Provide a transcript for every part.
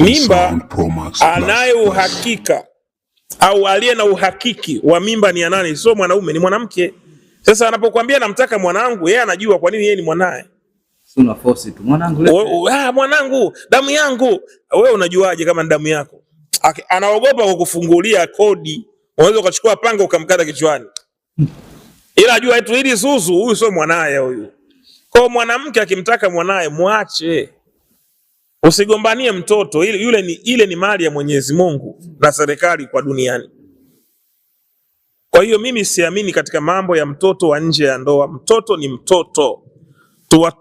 Mimba anaye uhakika au aliye na uhakiki wa mimba ni nani? Sio mwanaume, ni mwanamke. Sasa anapokuambia namtaka mwanangu, yeye anajua kwa nini yeye ni mwanae. Una force tu mwanangu leo. Mwanangu, damu yangu. Wewe unajuaje kama ni damu yako? Anaogopa kukufungulia kodi. Unaweza ukachukua panga ukamkata kichwani. Ila ajua eti hili Zuzu, huyu sio mwanae huyu. Kwa mwanamke akimtaka mwanae muache. Usigombanie mtoto, ile ni mali ya Mwenyezi Mungu na serikali kwa duniani. Kwa hiyo mimi siamini katika mambo ya mtoto wa nje ya ndoa. Mtoto ni mtoto.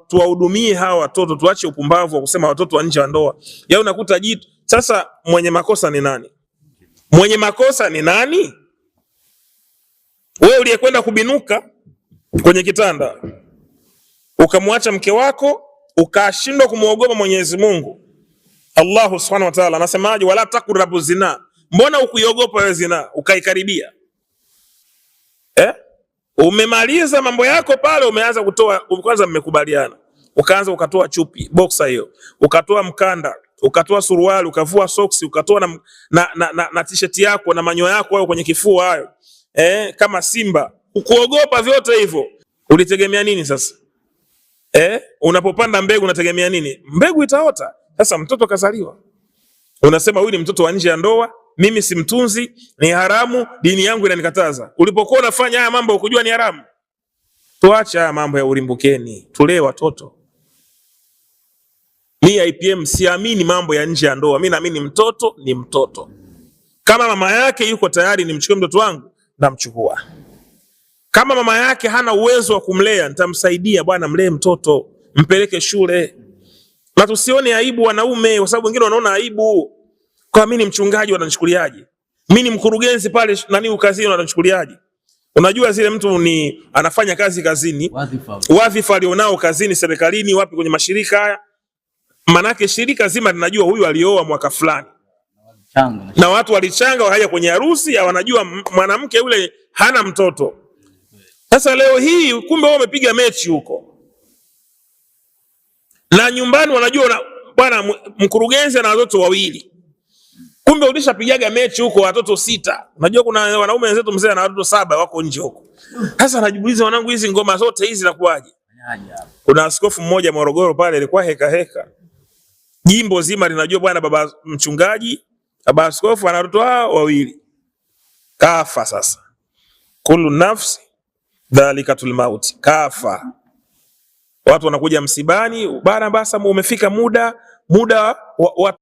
Tuwahudumie hawa watoto, tuache upumbavu wa kusema watoto wa nje ya ndoa. Ya unakuta jitu. Sasa mwenye makosa ni nani? Mwenye makosa ni nani? Wewe uliyekwenda kubinuka kwenye kitanda, ukamwacha mke wako, ukashindwa kumuogopa Mwenyezi Mungu. Allah Subhanahu wa Ta'ala anasemaje? Wala taqrabu zina. Mbona ukuiogopa wewe zina ukaikaribia? Umemaliza mambo yako pale, umeanza kutoa. Kwanza mmekubaliana, ukaanza ukatoa chupi boxer hiyo, ukatoa mkanda, ukatoa suruali, ukavua socks, ukatoa na t-shirt yako na manyo yako hayo kwenye kifua hayo, kama simba. Ukuogopa vyote hivyo. Ulitegemea nini sasa? Unapopanda mbegu unategemea nini? Mbegu itaota. Sasa mtoto kazaliwa, unasema huyu ni mtoto wa nje ya ndoa, mimi simtunzi, ni haramu, dini yangu inanikataza. Ulipokuwa unafanya haya mambo ukujua ni haramu? Tuache haya mambo ya ulimbukeni, tulee watoto. Mimi IPM siamini mambo ya nje ya ndoa. Mimi naamini mtoto ni mtoto. Kama mama yake yuko tayari nimchukue mtoto wangu, namchukua. Kama mama yake hana uwezo wa kumlea, nitamsaidia, bwana mlee mtoto, mpeleke shule. Na tusione aibu wanaume, kwa sababu wengine wanaona aibu. Kwa mimi ni mchungaji wananichukuliaje? Mimi ni mkurugenzi pale ukazini wananichukuliaje? Unajua zile mtu ni anafanya kazi kazini, wadhifa alionao kazini, serikalini, wapi, kwenye mashirika haya. Manake shirika zima linajua huyu alioa mwaka fulani. Na watu walichanga wakaja kwenye harusi, wanajua mwanamke yule hana mtoto. Sasa leo hii kumbe wao wamepiga mechi huko. Na nyumbani wanajua bwana mkurugenzi ana watoto wawili. Kumbe ulishapigaga mechi huko watoto 6. Unajua kuna wanaume wenzetu mzee ana watoto 7 wako nje huko. Sasa anajiuliza, wanangu, hizi ngoma zote hizi nakuaje? Kuna askofu mmoja Morogoro pale alikuwa heka. Jimbo zima linajua bwana baba mchungaji, baba askofu ana watoto wawili. Kafa sasa. Kullu nafsi dhalikatul maut. Kafa. Watu wanakuja msibani, bana basa umefika muda wa